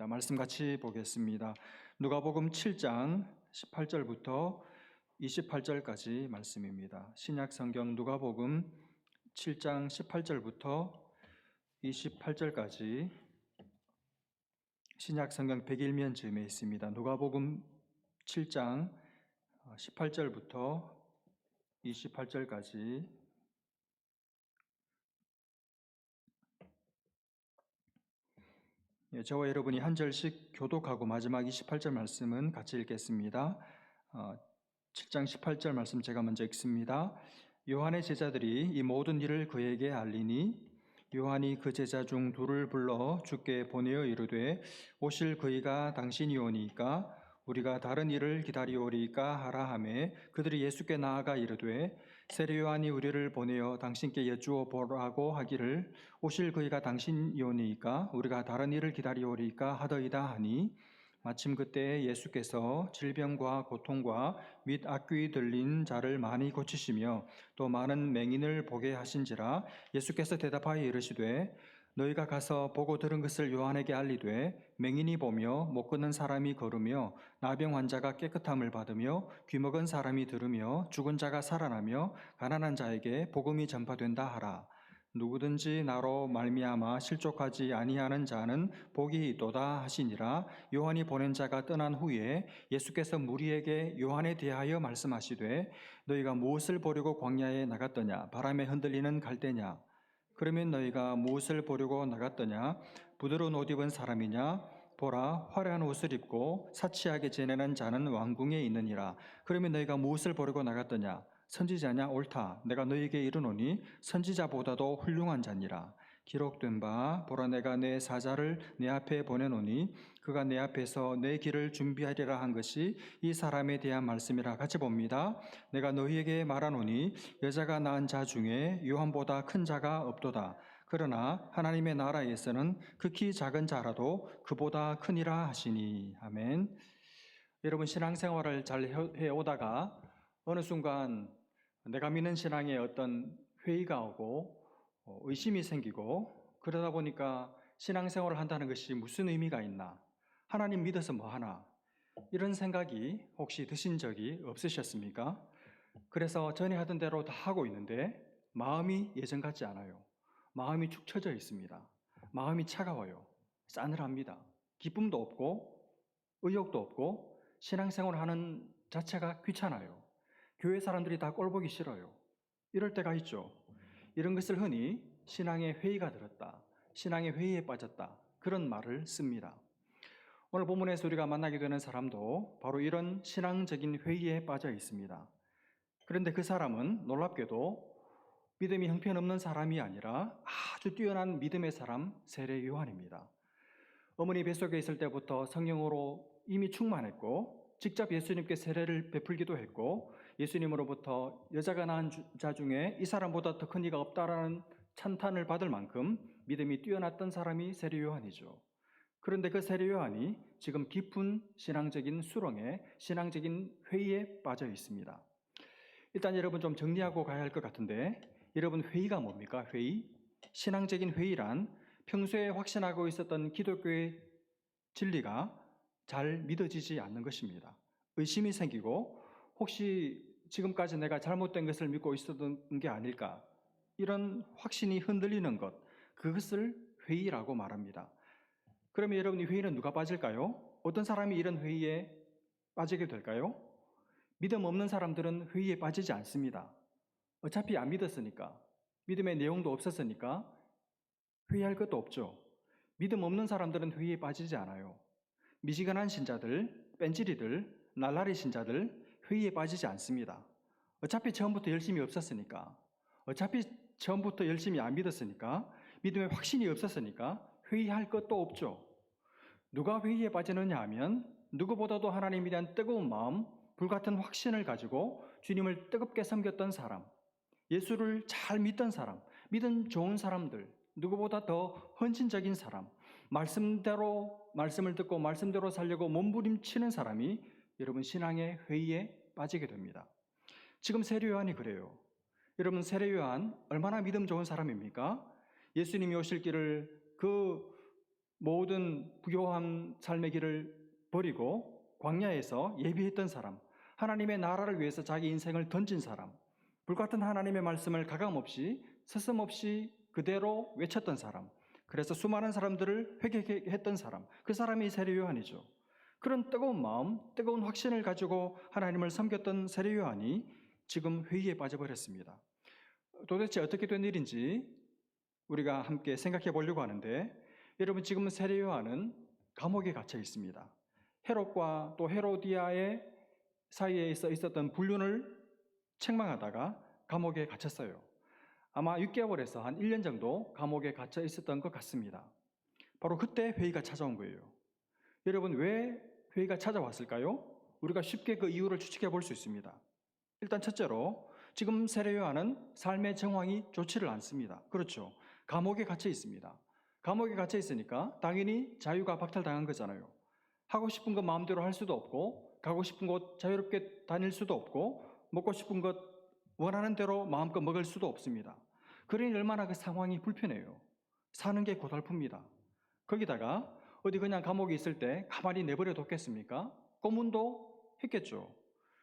말씀 같이 보겠습니다. 누가복음 7장 18절부터 28절까지 말씀입니다. 신약 성경 누가복음 7장 18절부터 28절까지 신약 성경 101면 즈음에 있습니다. 누가복음 7장 18절부터 28절까지 저와 여러분이 한 절씩 교독하고 마지막 28절 말씀은 같이 읽겠습니다. 7장 18절 말씀 제가 먼저 읽습니다. 요한의 제자들이 이 모든 일을 그에게 알리니 요한이 그 제자 중 둘을 불러 주께 보내어 이르되 오실 그이가 당신이오니까 우리가 다른 일을 기다리오리까 하라 하매 그들이 예수께 나아가 이르되 세례 요한이 우리를 보내어 당신께 여쭈어 보라고 하기를 오실 그이가 당신이오니까 우리가 다른 일을 기다리오리까 하더이다 하니 마침 그때 예수께서 질병과 고통과 및 악귀 들린 자를 많이 고치시며 또 많은 맹인을 보게 하신지라 예수께서 대답하여 이르시되 너희가 가서 보고 들은 것을 요한에게 알리되 맹인이 보며 못 걷는 사람이 걸으며 나병 환자가 깨끗함을 받으며 귀먹은 사람이 들으며 죽은 자가 살아나며 가난한 자에게 복음이 전파된다 하라. 누구든지 나로 말미암아 실족하지 아니하는 자는 복이 있도다 하시니라. 요한이 보낸 자가 떠난 후에 예수께서 무리에게 요한에 대하여 말씀하시되 너희가 무엇을 보려고 광야에 나갔더냐? 바람에 흔들리는 갈대냐? 그러면 너희가 무엇을 보려고 나갔더냐? 부드러운 옷 입은 사람이냐? 보라, 화려한 옷을 입고 사치하게 지내는 자는 왕궁에 있느니라. 그러면 너희가 무엇을 보려고 나갔더냐? 선지자냐? 옳다. 내가 너희에게 이르노니 선지자보다도 훌륭한 자니라. 기록된 바 보라 내가 내 사자를 내 앞에 보내노니 그가 내 앞에서 내 길을 준비하리라 한 것이 이 사람에 대한 말씀이라. 같이 봅니다. 내가 너희에게 말하노니 여자가 낳은 자 중에 요한보다 큰 자가 없도다. 그러나 하나님의 나라에서는 극히 작은 자라도 그보다 크니라 하시니. 아멘. 여러분, 신앙생활을 잘 해오다가 어느 순간 내가 믿는 신앙에 어떤 회의가 오고 의심이 생기고 그러다 보니까 신앙생활을 한다는 것이 무슨 의미가 있나? 하나님 믿어서 뭐 하나? 이런 생각이 혹시 드신 적이 없으셨습니까? 그래서 전에 하던 대로 다 하고 있는데 마음이 예전 같지 않아요. 마음이 축 처져 있습니다. 마음이 차가워요. 싸늘합니다. 기쁨도 없고 의욕도 없고 신앙생활을 하는 자체가 귀찮아요. 교회 사람들이 다 꼴보기 싫어요. 이럴 때가 있죠. 이런 것을 흔히 신앙의 회의가 들었다, 신앙의 회의에 빠졌다, 그런 말을 씁니다. 오늘 본문에서 우리가 만나게 되는 사람도 바로 이런 신앙적인 회의에 빠져 있습니다. 그런데 그 사람은 놀랍게도 믿음이 형편없는 사람이 아니라 아주 뛰어난 믿음의 사람, 세례 요한입니다. 어머니 뱃속에 있을 때부터 성령으로 이미 충만했고 직접 예수님께 세례를 베풀기도 했고 예수님으로부터 여자가 낳은 자 중에 이 사람보다 더 큰 이가 없다라는 찬탄을 받을 만큼 믿음이 뛰어났던 사람이 세례 요한이죠. 그런데 그 세례 요한이 지금 깊은 신앙적인 수렁에, 신앙적인 회의에 빠져 있습니다. 일단 여러분 좀 정리하고 가야 할 것 같은데, 여러분 회의가 뭡니까? 회의? 신앙적인 회의란 평소에 확신하고 있었던 기독교의 진리가 잘 믿어지지 않는 것입니다. 의심이 생기고 혹시 지금까지 내가 잘못된 것을 믿고 있었던 게 아닐까? 이런 확신이 흔들리는 것, 그것을 회의라고 말합니다. 그러면 여러분이 회의는 누가 빠질까요? 어떤 사람이 이런 회의에 빠지게 될까요? 믿음 없는 사람들은 회의에 빠지지 않습니다. 어차피 안 믿었으니까, 믿음의 내용도 없었으니까 회의할 것도 없죠. 믿음 없는 사람들은 회의에 빠지지 않아요. 미지근한 신자들, 뺀질이들, 날라리 신자들 회의에 빠지지 않습니다. 어차피 처음부터 열심이 없었으니까, 어차피 처음부터 열심히 안 믿었으니까, 믿음에 확신이 없었으니까 회의할 것도 없죠. 누가 회의에 빠지느냐 하면 누구보다도 하나님에 대한 뜨거운 마음, 불같은 확신을 가지고 주님을 뜨겁게 섬겼던 사람, 예수를 잘 믿던 사람, 믿음 좋은 사람들, 누구보다 더 헌신적인 사람, 말씀을 듣고 말씀대로 살려고 몸부림치는 사람이 여러분 신앙의 회의에 빠지게 됩니다. 지금 세례 요한이 그래요. 여러분 세례 요한 얼마나 믿음 좋은 사람입니까? 예수님이 오실 길을 그 모든 부요한 삶의 길을 버리고 광야에서 예비했던 사람, 하나님의 나라를 위해서 자기 인생을 던진 사람, 불같은 하나님의 말씀을 가감없이 서슴없이 그대로 외쳤던 사람, 그래서 수많은 사람들을 회개케 했던 사람, 그 사람이 세례 요한이죠. 그런 뜨거운 마음, 뜨거운 확신을 가지고 하나님을 섬겼던 세례 요한이 지금 회의에 빠져버렸습니다. 도대체 어떻게 된 일인지 우리가 함께 생각해 보려고 하는데, 여러분, 지금 세례 요한은 감옥에 갇혀 있습니다. 헤롯과 또 헤로디아의 사이에 있었던 불륜을 책망하다가 감옥에 갇혔어요. 아마 6개월에서 한 1년 정도 감옥에 갇혀 있었던 것 같습니다. 바로 그때 회의가 찾아온 거예요. 여러분, 왜 회의가 찾아왔을까요? 우리가 쉽게 그 이유를 추측해 볼 수 있습니다. 일단 첫째로 지금 세례 요한은 삶의 정황이 좋지를 않습니다. 그렇죠. 감옥에 갇혀 있습니다. 감옥에 갇혀 있으니까 당연히 자유가 박탈당한 거잖아요. 하고 싶은 것 마음대로 할 수도 없고, 가고 싶은 곳 자유롭게 다닐 수도 없고, 먹고 싶은 것 원하는 대로 마음껏 먹을 수도 없습니다. 그러니 얼마나 그 상황이 불편해요. 사는 게 고달픕니다. 거기다가 어디 그냥 감옥에 있을 때 가만히 내버려 뒀겠습니까? 고문도 했겠죠.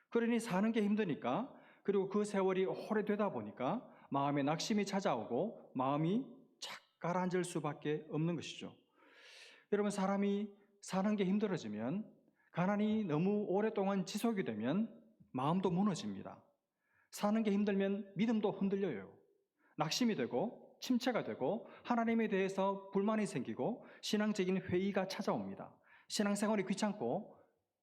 그러니 사는 게 힘드니까, 그리고 그 세월이 오래되다 보니까 마음에 낙심이 찾아오고 마음이 착 가라앉을 수밖에 없는 것이죠. 여러분, 사람이 사는 게 힘들어지면, 가난이 너무 오랫동안 지속이 되면 마음도 무너집니다. 사는 게 힘들면 믿음도 흔들려요. 낙심이 되고 침체가 되고 하나님에 대해서 불만이 생기고 신앙적인 회의가 찾아옵니다. 신앙생활이 귀찮고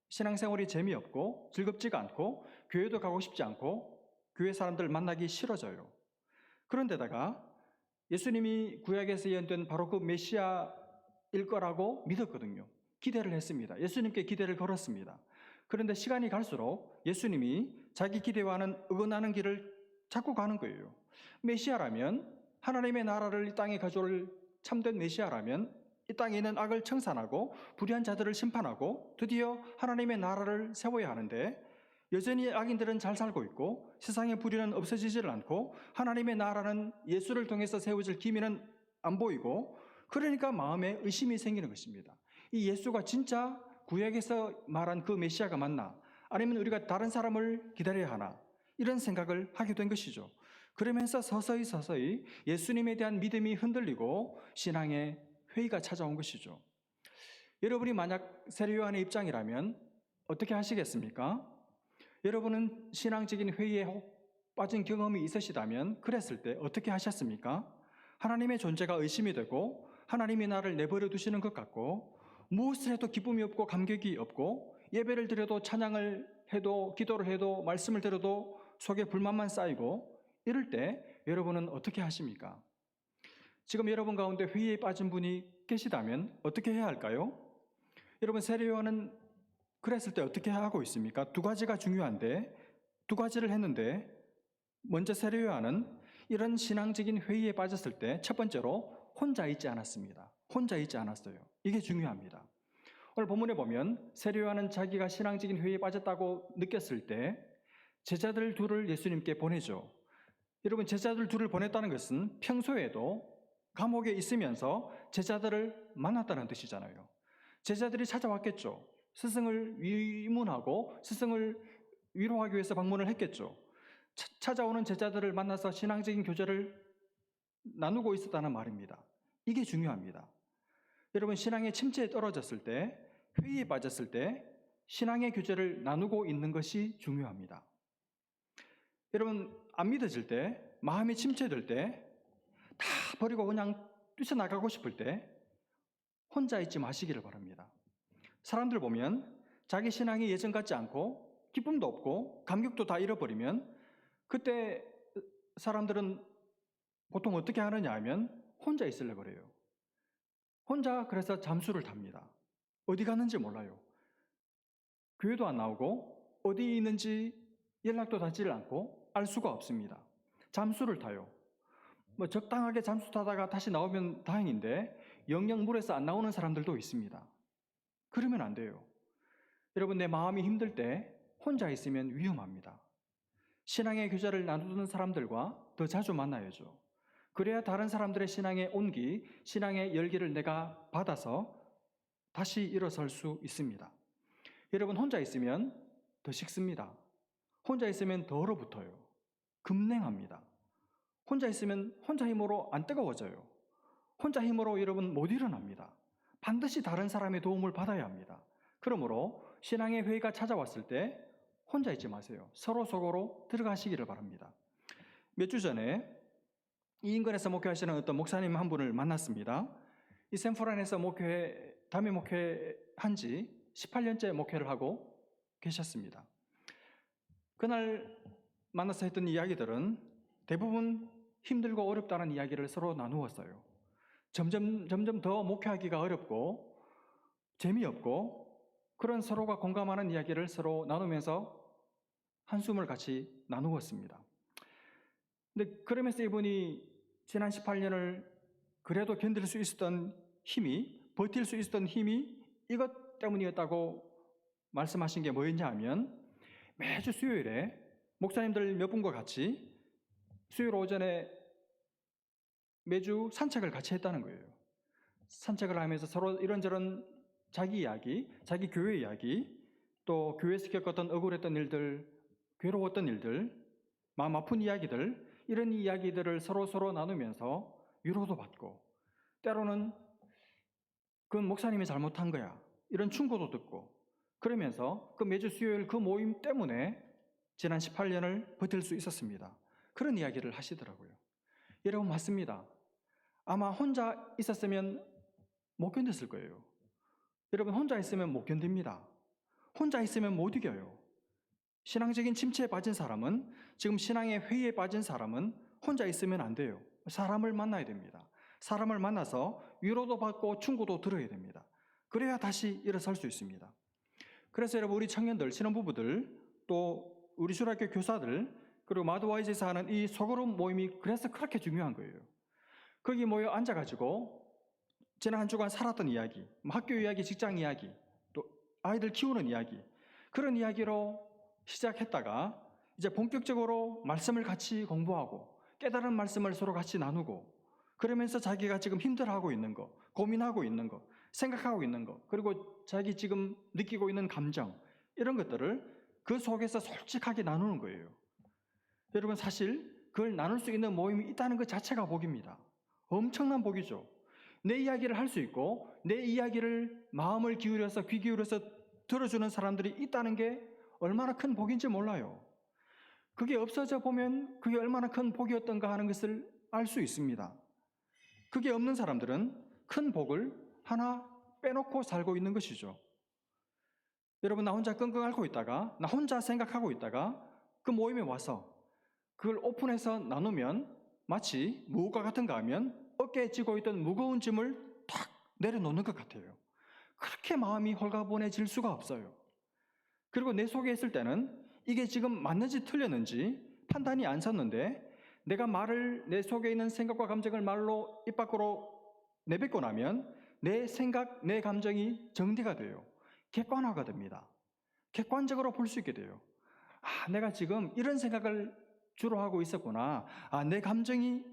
신앙생활이 재미없고 즐겁지가 않고 교회도 가고 싶지 않고 교회 사람들 만나기 싫어져요. 그런데다가 예수님이 구약에서 예언된 바로 그 메시아일 거라고 믿었거든요. 기대를 했습니다. 예수님께 기대를 걸었습니다. 그런데 시간이 갈수록 예수님이 자기 기대와는 어긋나는 길을 찾고 가는 거예요. 메시아라면, 하나님의 나라를 이 땅에 가져올 참된 메시아라면 이 땅에 있는 악을 청산하고 불의한 자들을 심판하고 드디어 하나님의 나라를 세워야 하는데, 여전히 악인들은 잘 살고 있고 세상의 불의는 없어지질 않고 하나님의 나라는 예수를 통해서 세워질 기미는 안 보이고, 그러니까 마음에 의심이 생기는 것입니다. 이 예수가 진짜 구약에서 말한 그 메시아가 맞나? 아니면 우리가 다른 사람을 기다려야 하나? 이런 생각을 하게 된 것이죠. 그러면서 서서히 예수님에 대한 믿음이 흔들리고 신앙의 회의가 찾아온 것이죠. 여러분이 만약 세례 요한의 입장이라면 어떻게 하시겠습니까? 여러분은 신앙적인 회의에 빠진 경험이 있으시다면 그랬을 때 어떻게 하셨습니까? 하나님의 존재가 의심이 되고 하나님이 나를 내버려 두시는 것 같고, 무엇을 해도 기쁨이 없고 감격이 없고, 예배를 드려도 찬양을 해도 기도를 해도 말씀을 들어도 속에 불만만 쌓이고, 이럴 때 여러분은 어떻게 하십니까? 지금 여러분 가운데 회의에 빠진 분이 계시다면 어떻게 해야 할까요? 여러분, 세례 요한은 그랬을 때 어떻게 하고 있습니까? 두 가지가 중요한데, 두 가지를 했는데, 먼저 세례 요한은 이런 신앙적인 회의에 빠졌을 때 첫 번째로 혼자 있지 않았습니다. 혼자 있지 않았어요. 이게 중요합니다. 오늘 본문에 보면 세례 요한은 자기가 신앙적인 회의에 빠졌다고 느꼈을 때 제자들 둘을 예수님께 보내죠. 여러분, 제자들 둘을 보냈다는 것은 평소에도 감옥에 있으면서 제자들을 만났다는 뜻이잖아요. 제자들이 찾아왔겠죠. 스승을 위문하고 스승을 위로하기 위해서 방문을 했겠죠. 찾아오는 제자들을 만나서 신앙적인 교제를 나누고 있었다는 말입니다. 이게 중요합니다. 여러분, 신앙의 침체에 떨어졌을 때, 회의에 빠졌을 때 신앙의 교제를 나누고 있는 것이 중요합니다. 여러분, 안 믿어질 때, 마음이 침체될 때, 다 버리고 그냥 뛰쳐나가고 싶을 때 혼자 있지 마시기를 바랍니다. 사람들 보면 자기 신앙이 예전 같지 않고 기쁨도 없고 감격도 다 잃어버리면 그때 사람들은 보통 어떻게 하느냐 하면 혼자 있으려고 그래요. 혼자 그래서 잠수를 탑니다. 어디 갔는지 몰라요. 교회도 안 나오고 어디 있는지 연락도 닿지를 않고 알 수가 없습니다. 잠수를 타요. 적당하게 잠수 타다가 다시 나오면 다행인데 영영 물에서 안 나오는 사람들도 있습니다. 그러면 안 돼요. 여러분, 내 마음이 힘들 때 혼자 있으면 위험합니다. 신앙의 교제를 나누는 사람들과 더 자주 만나야죠. 그래야 다른 사람들의 신앙의 온기, 신앙의 열기를 내가 받아서 다시 일어설 수 있습니다. 여러분, 혼자 있으면 더 식습니다. 혼자 있으면 더 얼어붙어요. 급냉합니다. 혼자 있으면 혼자 힘으로 안 뜨거워져요. 혼자 힘으로 여러분 못 일어납니다. 반드시 다른 사람의 도움을 받아야 합니다. 그러므로 신앙의 회의가 찾아왔을 때 혼자 있지 마세요. 서로 속으로 들어가시기를 바랍니다. 몇 주 전에 이 인근에서 목회하시는 어떤 목사님 한 분을 만났습니다. 이 샌프란에서 담임 목회한 지 18년째 목회를 하고 계셨습니다. 그날 만나서 했던 이야기들은 대부분 힘들고 어렵다는 이야기를 서로 나누었어요. 점점 더 목회하기가 어렵고 재미없고 그런 서로가 공감하는 이야기를 서로 나누면서 한숨을 같이 나누었습니다. 근데 그러면서 이분이 지난 18년을 그래도 견딜 수 있었던 힘이, 버틸 수 있었던 힘이 이것 때문이었다고 말씀하신 게 뭐였냐 하면, 매주 수요일에 목사님들 몇 분과 같이 수요일 오전에 매주 산책을 같이 했다는 거예요. 산책을 하면서 서로 이런저런 자기 이야기, 자기 교회 이야기, 또 교회에서 겪었던 억울했던 일들, 괴로웠던 일들, 마음 아픈 이야기들, 이런 이야기들을 서로 나누면서 위로도 받고, 때로는 그건 목사님이 잘못한 거야, 이런 충고도 듣고, 그러면서 그 매주 수요일 그 모임 때문에 지난 18년을 버틸 수 있었습니다. 그런 이야기를 하시더라고요. 여러분, 맞습니다. 아마 혼자 있었으면 못 견뎠을 거예요. 여러분, 혼자 있으면 못 견딥니다. 혼자 있으면 못 이겨요. 신앙적인 침체에 빠진 사람은, 지금 신앙의 회의에 빠진 사람은 혼자 있으면 안 돼요. 사람을 만나야 됩니다. 사람을 만나서 위로도 받고 충고도 들어야 됩니다. 그래야 다시 일어설 수 있습니다. 그래서 여러분, 우리 청년들, 신혼부부들, 또 우리 주일학교 교사들, 그리고 마드와이즈에서 하는 이 소그룹 모임이 그래서 그렇게 중요한 거예요. 거기 모여 앉아가지고 지난 한 주간 살았던 이야기, 학교 이야기, 직장 이야기, 또 아이들 키우는 이야기, 그런 이야기로 시작했다가 이제 본격적으로 말씀을 같이 공부하고 깨달은 말씀을 서로 같이 나누고, 그러면서 자기가 지금 힘들어하고 있는 거, 고민하고 있는 거, 생각하고 있는 거, 그리고 자기 지금 느끼고 있는 감정, 이런 것들을 그 속에서 솔직하게 나누는 거예요. 여러분, 사실 그걸 나눌 수 있는 모임이 있다는 것 자체가 복입니다. 엄청난 복이죠. 내 이야기를 할 수 있고 내 이야기를 마음을 기울여서, 귀 기울여서 들어주는 사람들이 있다는 게 얼마나 큰 복인지 몰라요. 그게 없어져 보면 그게 얼마나 큰 복이었던가 하는 것을 알 수 있습니다. 그게 없는 사람들은 큰 복을 하나 빼놓고 살고 있는 것이죠. 여러분, 나 혼자 끙끙 앓고 있다가, 나 혼자 생각하고 있다가 그 모임에 와서 그걸 오픈해서 나누면 마치 무엇과 같은가 하면 어깨에 쥐고 있던 무거운 짐을 탁 내려놓는 것 같아요. 그렇게 마음이 홀가분해질 수가 없어요. 그리고 내 속에 있을 때는 이게 지금 맞는지 틀렸는지 판단이 안 섰는데, 내가 내 속에 있는 생각과 감정을 말로 입 밖으로 내뱉고 나면 내 생각, 내 감정이 정리가 돼요. 객관화가 됩니다. 객관적으로 볼 수 있게 돼요. 내가 지금 이런 생각을 주로 하고 있었구나. 내 감정이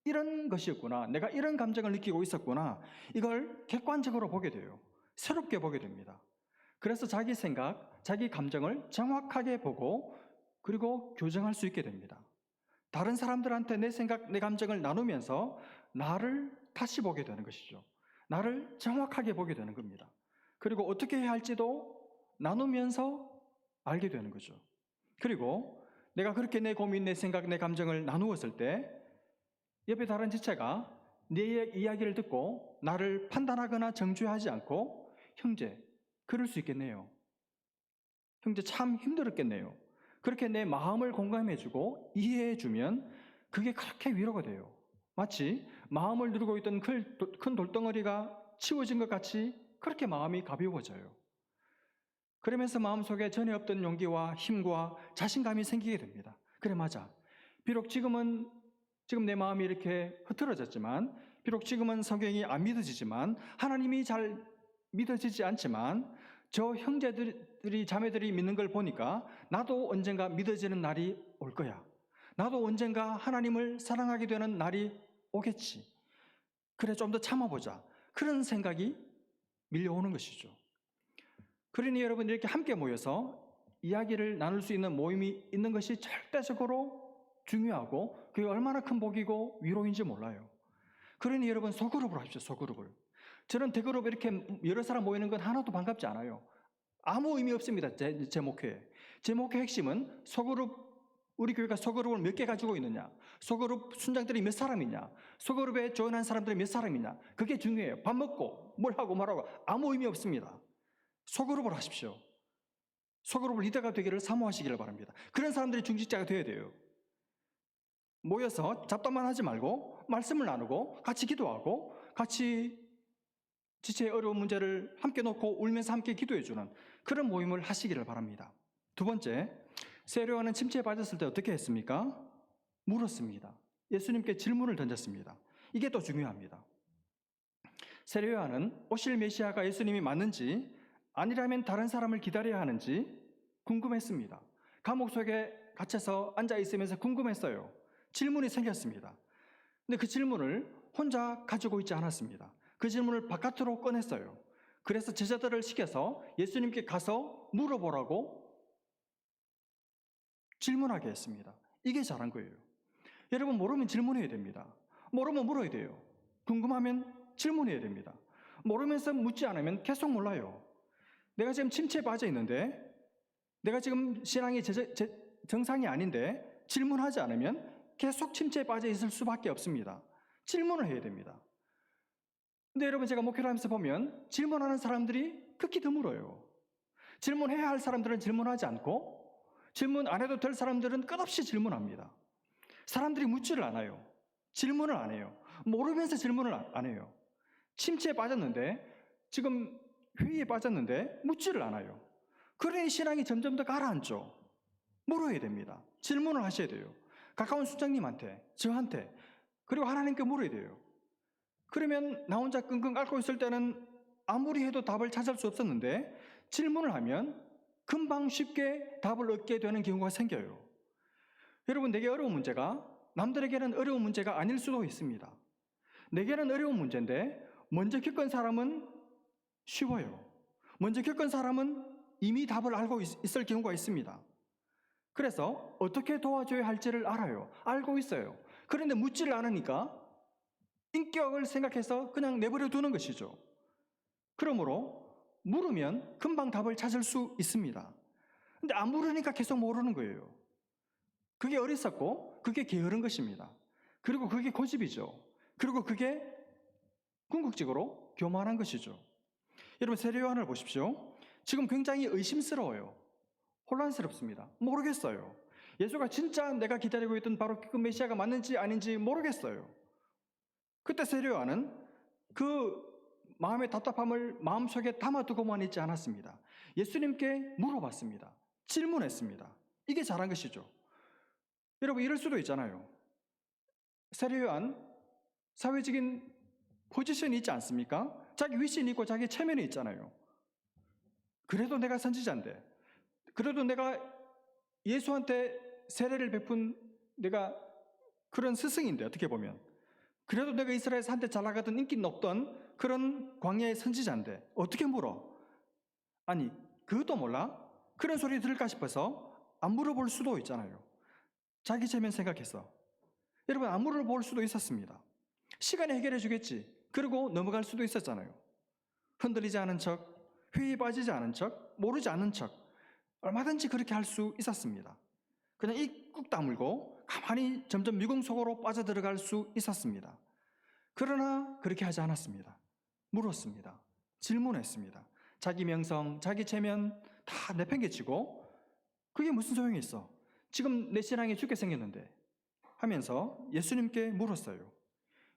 이런 것이었구나. 내가 이런 감정을 느끼고 있었구나. 이걸 객관적으로 보게 돼요. 새롭게 보게 됩니다. 그래서 자기 생각, 자기 감정을 정확하게 보고 그리고 교정할 수 있게 됩니다. 다른 사람들한테 내 생각, 내 감정을 나누면서 나를 다시 보게 되는 것이죠. 나를 정확하게 보게 되는 겁니다. 그리고 어떻게 해야 할지도 나누면서 알게 되는 거죠. 그리고 내가 그렇게 내 고민, 내 생각, 내 감정을 나누었을 때 옆에 다른 지체가 내 이야기를 듣고 나를 판단하거나 정죄하지 않고, 형제, 그럴 수 있겠네요. 형제, 참 힘들었겠네요. 그렇게 내 마음을 공감해주고 이해해주면 그게 그렇게 위로가 돼요. 마치 마음을 누르고 있던 큰 돌덩어리가 치워진 것 같이 그렇게 마음이 가벼워져요. 그러면서 마음속에 전에 없던 용기와 힘과 자신감이 생기게 됩니다. 그래, 맞아. 비록 지금 내 마음이 이렇게 흐트러졌지만, 비록 지금은 성경이 안 믿어지지만, 하나님이 잘 믿어지지 않지만, 저 형제들이, 자매들이 믿는 걸 보니까 나도 언젠가 믿어지는 날이 올 거야. 나도 언젠가 하나님을 사랑하게 되는 날이 오겠지. 그래, 좀 더 참아보자. 그런 생각이 밀려오는 것이죠. 그러니 여러분, 이렇게 함께 모여서 이야기를 나눌 수 있는 모임이 있는 것이 절대적으로 중요하고 그게 얼마나 큰 복이고 위로인지 몰라요. 그러니 여러분, 소그룹으로 합시다. 소그룹을. 저는 대그룹 이렇게 여러 사람 모이는 건 하나도 반갑지 않아요. 아무 의미 없습니다. 제 목회에. 제 목회 핵심은 소그룹, 우리 교회가 소그룹을 몇 개 가지고 있느냐, 소그룹 순장들이 몇 사람이냐, 소그룹에 조인한 사람들이 몇 사람이냐, 그게 중요해요. 밥 먹고 뭘 하고 말하고 아무 의미 없습니다. 소그룹을 하십시오. 소그룹을 리더가 되기를 사모하시기를 바랍니다. 그런 사람들이 중직자가 되어야 돼요. 모여서 잡담만 하지 말고 말씀을 나누고 같이 기도하고 같이 지체의 어려운 문제를 함께 놓고 울면서 함께 기도해주는 그런 모임을 하시기를 바랍니다. 두 번째, 세례요한은 침체에 빠졌을 때 어떻게 했습니까? 물었습니다. 예수님께 질문을 던졌습니다. 이게 또 중요합니다. 세례요한은 오실 메시아가 예수님이 맞는지 아니라면 다른 사람을 기다려야 하는지 궁금했습니다. 감옥 속에 갇혀서 앉아있으면서 궁금했어요. 질문이 생겼습니다. 근데 그 질문을 혼자 가지고 있지 않았습니다. 그 질문을 바깥으로 꺼냈어요. 그래서 제자들을 시켜서 예수님께 가서 물어보라고 질문하게 했습니다. 이게 잘한 거예요. 여러분, 모르면 질문해야 됩니다. 모르면 물어야 돼요. 궁금하면 질문해야 됩니다. 모르면서 묻지 않으면 계속 몰라요. 내가 지금 침체에 빠져 있는데, 내가 지금 신앙이 정상이 아닌데 질문하지 않으면 계속 침체에 빠져 있을 수밖에 없습니다. 질문을 해야 됩니다. 근데 여러분, 제가 목회를 하면서 보면 질문하는 사람들이 극히 드물어요. 질문해야 할 사람들은 질문하지 않고 질문 안 해도 될 사람들은 끝없이 질문합니다. 사람들이 묻지를 않아요. 질문을 안 해요. 모르면서 질문을 안 해요. 침체에 빠졌는데, 지금 회의에 빠졌는데 묻지를 않아요. 그러니 신앙이 점점 더 가라앉죠. 물어야 됩니다. 질문을 하셔야 돼요. 가까운 수장님한테, 저한테, 그리고 하나님께 물어야 돼요. 그러면 나 혼자 끙끙 앓고 있을 때는 아무리 해도 답을 찾을 수 없었는데 질문을 하면 금방 쉽게 답을 얻게 되는 경우가 생겨요. 여러분, 내게 어려운 문제가 남들에게는 어려운 문제가 아닐 수도 있습니다. 내게는 어려운 문제인데 먼저 겪은 사람은 쉬워요. 먼저 겪은 사람은 이미 답을 알고 있을 경우가 있습니다. 그래서 어떻게 도와줘야 할지를 알아요. 알고 있어요. 그런데 묻지를 않으니까 인격을 생각해서 그냥 내버려 두는 것이죠. 그러므로 물으면 금방 답을 찾을 수 있습니다. 근데 안 물으니까 계속 모르는 거예요. 그게 어리석고 그게 게으른 것입니다. 그리고 그게 고집이죠. 그리고 그게 궁극적으로 교만한 것이죠. 여러분, 세례요한을 보십시오. 지금 굉장히 의심스러워요. 혼란스럽습니다. 모르겠어요. 예수가 진짜 내가 기다리고 있던 바로 그 메시아가 맞는지 아닌지 모르겠어요. 그때 세례요한은 그 마음의 답답함을 마음속에 담아두고만 있지 않았습니다. 예수님께 물어봤습니다. 질문했습니다. 이게 잘한 것이죠. 여러분, 이럴 수도 있잖아요. 세례요한 사회적인 포지션이 있지 않습니까? 자기 위신이 있고 자기 체면이 있잖아요. 그래도 내가 선지자인데, 그래도 내가 예수한테 세례를 베푼 내가 그런 스승인데, 어떻게 보면 그래도 내가 이스라엘에서 한때 잘 나가던 인기 높던 그런 광야의 선지자인데 어떻게 물어? 아니, 그것도 몰라? 그런 소리 들을까 싶어서 안 물어볼 수도 있잖아요. 자기 체면 생각해서. 여러분, 안 물어볼 수도 있었습니다. 시간이 해결해 주겠지. 그리고 넘어갈 수도 있었잖아요. 흔들리지 않은 척, 회의에 빠지지 않은 척, 모르지 않은 척, 얼마든지 그렇게 할 수 있었습니다. 그냥 입 꾹 다물고 가만히 점점 미궁 속으로 빠져들어갈 수 있었습니다. 그러나 그렇게 하지 않았습니다. 물었습니다. 질문했습니다. 자기 명성, 자기 체면 다 내팽개치고 그게 무슨 소용이 있어? 지금 내 신앙이 죽게 생겼는데 하면서 예수님께 물었어요.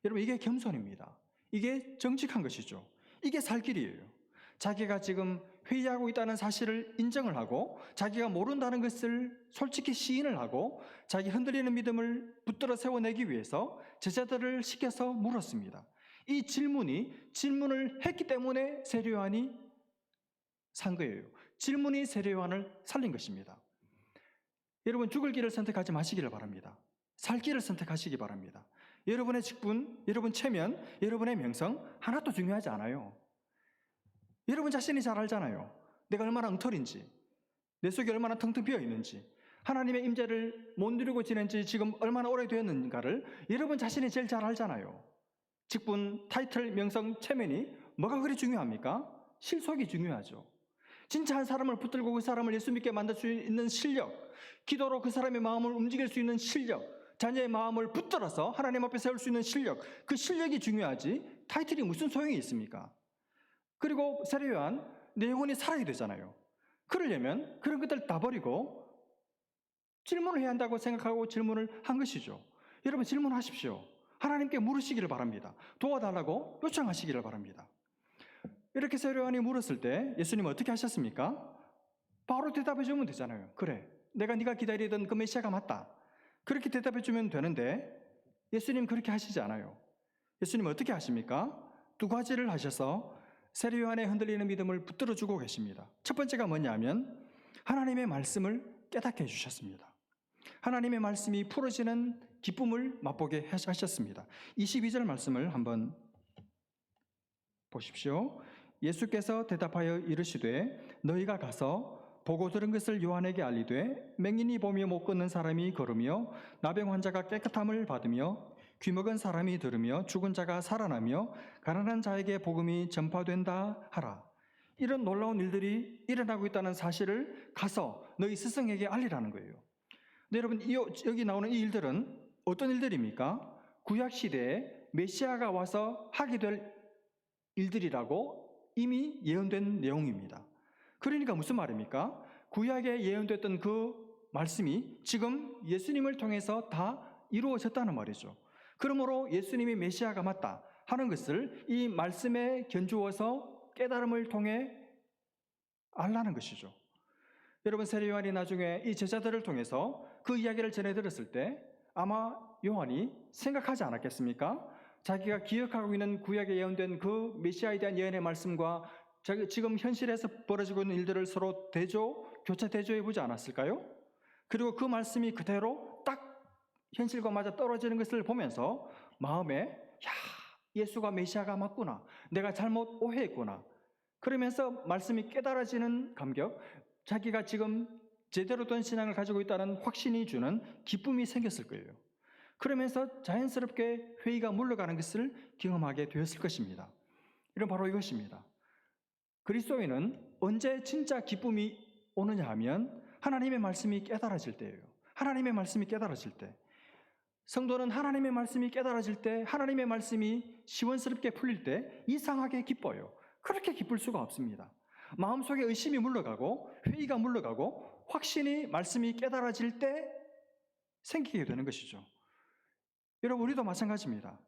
여러분, 이게 겸손입니다. 이게 정직한 것이죠. 이게 살 길이에요. 자기가 지금 회의하고 있다는 사실을 인정을 하고 자기가 모른다는 것을 솔직히 시인을 하고 자기 흔들리는 믿음을 붙들어 세워내기 위해서 제자들을 시켜서 물었습니다. 이 질문을 했기 때문에 세례요한이 산 거예요. 질문이 세례요한을 살린 것입니다. 여러분, 죽을 길을 선택하지 마시기를 바랍니다. 살 길을 선택하시기 바랍니다. 여러분의 직분, 여러분 체면, 여러분의 명성 하나도 중요하지 않아요. 여러분 자신이 잘 알잖아요. 내가 얼마나 엉터리인지, 내 속이 얼마나 텅텅 비어 있는지, 하나님의 임재를 못 누리고 지낸 지 지금 얼마나 오래되었는가를 여러분 자신이 제일 잘 알잖아요. 직분, 타이틀, 명성, 체면이 뭐가 그리 중요합니까? 실속이 중요하죠. 진짜 한 사람을 붙들고 그 사람을 예수 믿게 만들 수 있는 실력, 기도로 그 사람의 마음을 움직일 수 있는 실력, 자녀의 마음을 붙들어서 하나님 앞에 세울 수 있는 실력, 그 실력이 중요하지 타이틀이 무슨 소용이 있습니까? 그리고 세례요한, 내 영혼이 살아야 되잖아요. 그러려면 그런 것들 다 버리고 질문을 해야 한다고 생각하고 질문을 한 것이죠. 여러분 질문하십시오. 하나님께 물으시기를 바랍니다. 도와달라고 요청하시기를 바랍니다. 이렇게 세례요한이 물었을 때 예수님은 어떻게 하셨습니까? 바로 대답해 주면 되잖아요. 그래, 내가 네가 기다리던 그 메시아가 맞다. 그렇게 대답해 주면 되는데 예수님 그렇게 하시지 않아요. 예수님은 어떻게 하십니까? 두 가지를 하셔서 세례요한의 흔들리는 믿음을 붙들어 주고 계십니다. 첫 번째가 뭐냐면 하나님의 말씀을 깨닫게 해주셨습니다. 하나님의 말씀이 풀어지는 기쁨을 맛보게 하셨습니다. 22절 말씀을 한번 보십시오. 예수께서 대답하여 이르시되 너희가 가서 보고 들은 것을 요한에게 알리되 맹인이 보며 못 걷는 사람이 걸으며 나병 환자가 깨끗함을 받으며 귀먹은 사람이 들으며 죽은 자가 살아나며 가난한 자에게 복음이 전파된다 하라. 이런 놀라운 일들이 일어나고 있다는 사실을 가서 너희 스승에게 알리라는 거예요. 근데 여러분 여기 나오는 이 일들은 어떤 일들입니까? 구약시대에 메시아가 와서 하게 될 일들이라고 이미 예언된 내용입니다. 그러니까 무슨 말입니까? 구약에 예언됐던 그 말씀이 지금 예수님을 통해서 다 이루어졌다는 말이죠. 그러므로 예수님이 메시아가 맞다 하는 것을 이 말씀에 견주어서 깨달음을 통해 알라는 것이죠. 여러분 세례요한이 나중에 이 제자들을 통해서 그 이야기를 전해 들었을 때 아마 요한이 생각하지 않았겠습니까? 자기가 기억하고 있는 구약에 예언된 그 메시아에 대한 예언의 말씀과 지금 현실에서 벌어지고 있는 일들을 서로 교차 대조해 보지 않았을까요? 그리고 그 말씀이 그대로 딱 현실과 맞아 떨어지는 것을 보면서 마음에 야, 예수가 메시아가 맞구나. 내가 잘못 오해했구나. 그러면서 말씀이 깨달아지는 감격, 자기가 지금 제대로 된 신앙을 가지고 있다는 확신이 주는 기쁨이 생겼을 거예요. 그러면서 자연스럽게 회의가 물러가는 것을 경험하게 되었을 것입니다. 이런 바로 이것입니다. 그리스도인은 언제 진짜 기쁨이 오느냐 하면 하나님의 말씀이 깨달아질 때예요. 하나님의 말씀이 깨달아질 때. 성도는 하나님의 말씀이 깨달아질 때, 하나님의 말씀이 시원스럽게 풀릴 때 이상하게 기뻐요. 그렇게 기쁠 수가 없습니다. 마음속에 의심이 물러가고 회의가 물러가고 확신이 말씀이 깨달아질 때 생기게 되는 것이죠. 여러분 우리도 마찬가지입니다.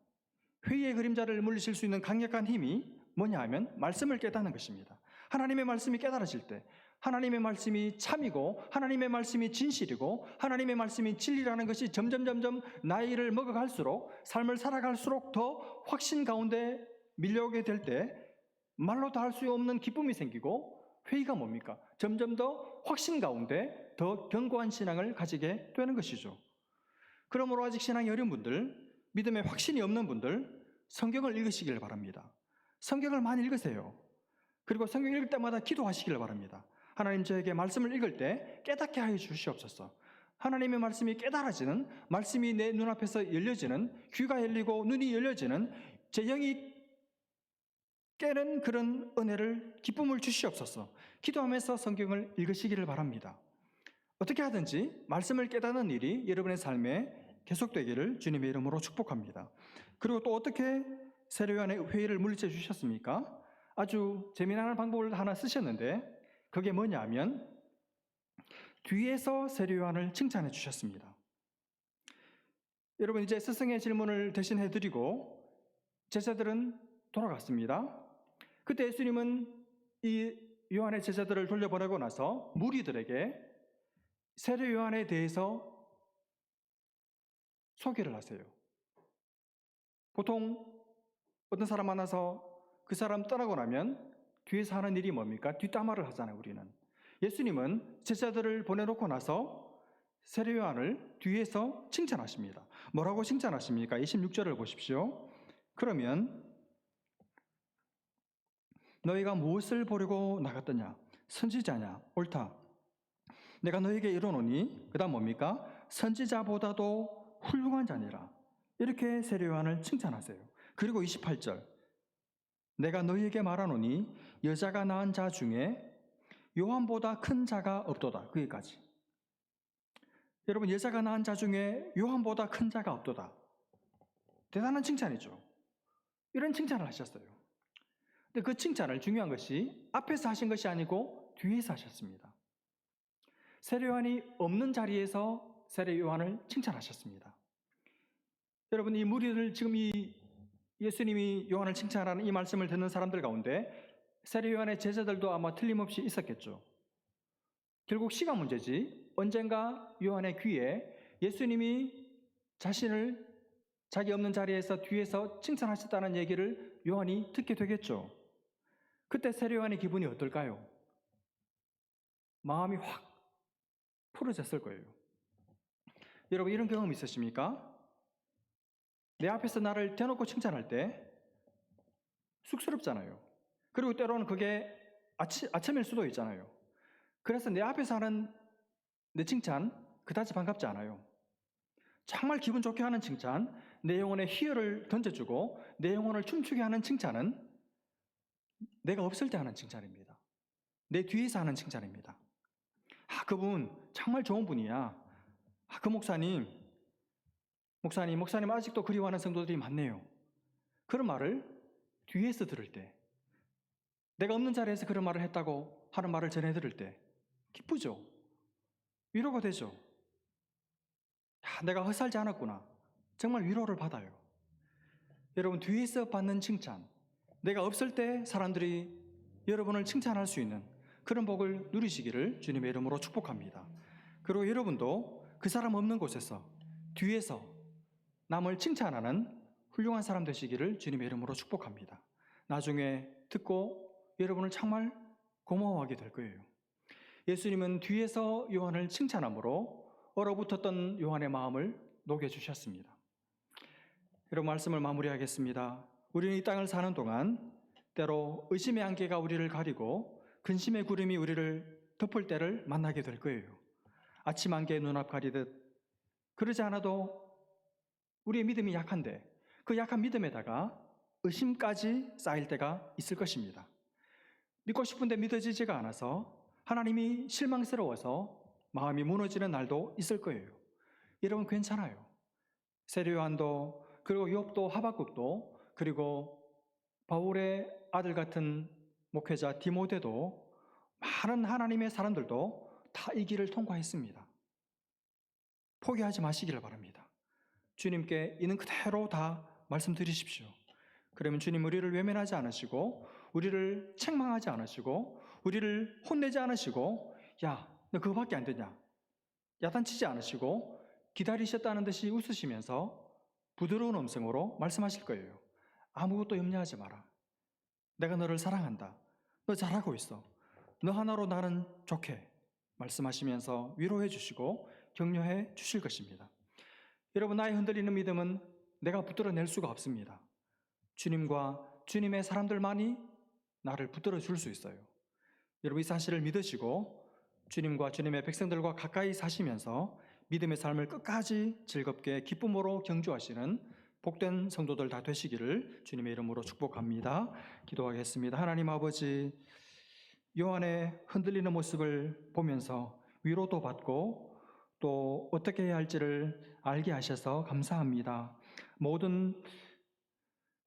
회의의 그림자를 물리칠 수 있는 강력한 힘이 뭐냐 하면 말씀을 깨닫는 것입니다. 하나님의 말씀이 깨달아질 때 하나님의 말씀이 참이고 하나님의 말씀이 진실이고 하나님의 말씀이 진리라는 것이 점점 나이를 먹어갈수록 삶을 살아갈수록 더 확신 가운데 밀려오게 될 때 말로 다 할 수 없는 기쁨이 생기고 회의가 뭡니까? 점점 더 확신 가운데 더 견고한 신앙을 가지게 되는 것이죠. 그러므로 아직 신앙이 어려운 분들, 믿음에 확신이 없는 분들 성경을 읽으시길 바랍니다. 성경을 많이 읽으세요. 그리고 성경 읽을 때마다 기도하시길 바랍니다. 하나님 저에게 말씀을 읽을 때 깨닫게 하여 주시옵소서. 하나님의 말씀이 깨달아지는, 말씀이 내 눈앞에서 열려지는, 귀가 열리고 눈이 열려지는, 제 영이 깨는 그런 은혜를, 기쁨을 주시옵소서. 기도하면서 성경을 읽으시기를 바랍니다. 어떻게 하든지 말씀을 깨닫는 일이 여러분의 삶에 계속되기를 주님의 이름으로 축복합니다. 그리고 또 어떻게 세례요한의 회의를 물리쳐 주셨습니까? 아주 재미난 방법을 하나 쓰셨는데 그게 뭐냐 하면 뒤에서 세례요한을 칭찬해 주셨습니다. 여러분 이제 스승의 질문을 대신해 드리고 제자들은 돌아갔습니다. 그때 예수님은 이 요한의 제자들을 돌려보내고 나서 무리들에게 세례요한에 대해서 소개를 하세요. 보통 어떤 사람 만나서 그 사람 떠나고 나면 뒤에서 하는 일이 뭡니까? 뒷담화를 하잖아요, 우리는. 예수님은 제자들을 보내놓고 나서 세례 요한을 뒤에서 칭찬하십니다. 뭐라고 칭찬하십니까? 26절을 보십시오. 그러면 너희가 무엇을 보려고 나갔더냐? 선지자냐? 옳다. 내가 너에게 이르노니, 그 다음 뭡니까? 선지자보다도 훌륭한 자니라. 이렇게 세례 요한을 칭찬하세요. 그리고 28절, 내가 너희에게 말하노니 여자가 낳은 자 중에 요한보다 큰 자가 없도다. 거기까지. 여러분, 여자가 낳은 자 중에 요한보다 큰 자가 없도다. 대단한 칭찬이죠. 이런 칭찬을 하셨어요. 근데 그 칭찬을, 중요한 것이 앞에서 하신 것이 아니고 뒤에서 하셨습니다. 세례 요한이 없는 자리에서 세례 요한을 칭찬하셨습니다. 여러분, 이 무리를, 지금 이 예수님이 요한을 칭찬하는 이 말씀을 듣는 사람들 가운데 세례 요한의 제자들도 아마 틀림없이 있었겠죠. 결국 시간 문제지. 언젠가 요한의 귀에 예수님이 자신을 자기 없는 자리에서 뒤에서 칭찬하셨다는 얘기를 요한이 듣게 되겠죠. 그때 세례 요한의 기분이 어떨까요? 마음이 확 풀어졌을 거예요. 여러분, 이런 경험 있으십니까? 내 앞에서 나를 대놓고 칭찬할 때 쑥스럽잖아요. 그리고 때로는 그게 아첨일 수도 있잖아요. 그래서 내 앞에서 하는 내 칭찬 그다지 반갑지 않아요. 정말 기분 좋게 하는 칭찬, 내 영혼에 희열을 던져주고 내 영혼을 춤추게 하는 칭찬은 내가 없을 때 하는 칭찬입니다. 내 뒤에서 하는 칭찬입니다. 그분 정말 좋은 분이야. 그 목사님 아직도 그리워하는 성도들이 많네요. 그런 말을 뒤에서 들을 때, 내가 없는 자리에서 그런 말을 했다고 하는 말을 전해 들을 때 기쁘죠. 위로가 되죠. 내가 헛살지 않았구나. 정말 위로를 받아요. 여러분, 뒤에서 받는 칭찬, 내가 없을 때 사람들이 여러분을 칭찬할 수 있는 그런 복을 누리시기를 주님의 이름으로 축복합니다. 그리고 여러분도 그 사람 없는 곳에서 뒤에서 남을 칭찬하는 훌륭한 사람 되시기를 주님의 이름으로 축복합니다. 나중에 듣고 여러분을 정말 고마워하게 될 거예요. 예수님은 뒤에서 요한을 칭찬함으로 얼어붙었던 요한의 마음을 녹여주셨습니다. 여러분, 말씀을 마무리하겠습니다. 우리는 이 땅을 사는 동안 때로 의심의 안개가 우리를 가리고 근심의 구름이 우리를 덮을 때를 만나게 될 거예요. 아침 안개 눈앞 가리듯. 그러지 않아도 우리의 믿음이 약한데 그 약한 믿음에다가 의심까지 쌓일 때가 있을 것입니다. 믿고 싶은데 믿어지지가 않아서 하나님이 실망스러워서 마음이 무너지는 날도 있을 거예요. 여러분, 괜찮아요. 세례 요한도, 그리고 욥도, 하박국도, 그리고 바울의 아들 같은 목회자 디모데도, 많은 하나님의 사람들도 다 이 길을 통과했습니다. 포기하지 마시기를 바랍니다. 주님께 있는 그대로 다 말씀드리십시오. 그러면 주님 우리를 외면하지 않으시고, 우리를 책망하지 않으시고, 우리를 혼내지 않으시고, 야, 너 그거밖에 안 되냐, 야단치지 않으시고 기다리셨다는 듯이 웃으시면서 부드러운 음성으로 말씀하실 거예요. 아무것도 염려하지 마라. 내가 너를 사랑한다. 너 잘하고 있어. 너 하나로 나는 좋게. 말씀하시면서 위로해 주시고 격려해 주실 것입니다. 여러분, 나의 흔들리는 믿음은 내가 붙들어낼 수가 없습니다. 주님과 주님의 사람들만이 나를 붙들어 줄 수 있어요. 여러분, 이 사실을 믿으시고 주님과 주님의 백성들과 가까이 사시면서 믿음의 삶을 끝까지 즐겁게 기쁨으로 경주하시는 복된 성도들 다 되시기를 주님의 이름으로 축복합니다. 기도하겠습니다. 하나님 아버지, 요한의 흔들리는 모습을 보면서 위로도 받고 또 어떻게 해야 할지를 알게 하셔서 감사합니다. 모든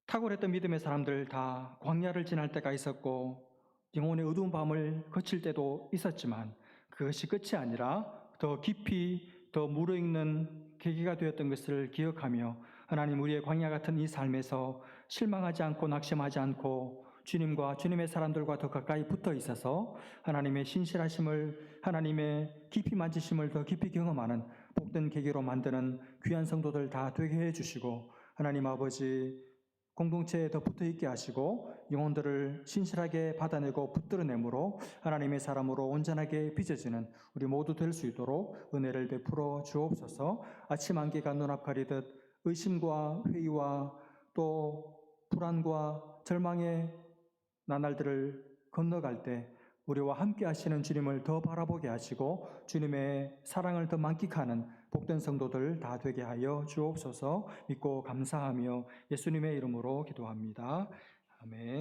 탁월했던 믿음의 사람들 다 광야를 지날 때가 있었고 영혼의 어두운 밤을 거칠 때도 있었지만 그것이 끝이 아니라 더 깊이 더 무르익는 계기가 되었던 것을 기억하며 하나님, 우리의 광야 같은 이 삶에서 실망하지 않고 낙심하지 않고 주님과 주님의 사람들과 더 가까이 붙어 있어서 하나님의 신실하심을, 하나님의 깊이 만지심을 더 깊이 경험하는 복된 계기로 만드는 귀한 성도들 다 되게 해주시고, 하나님 아버지, 공동체에 더 붙어 있게 하시고 영혼들을 신실하게 받아내고 붙들어내므로 하나님의 사람으로 온전하게 빚어지는 우리 모두 될 수 있도록 은혜를 베풀어 주옵소서. 아침 안개가 눈앞 가리듯 의심과 회의와 또 불안과 절망의 나날들을 건너갈 때 우리와 함께 하시는 주님을 더 바라보게 하시고 주님의 사랑을 더 만끽하는 복된 성도들 다 되게 하여 주옵소서. 믿고 감사하며 예수님의 이름으로 기도합니다. 아멘.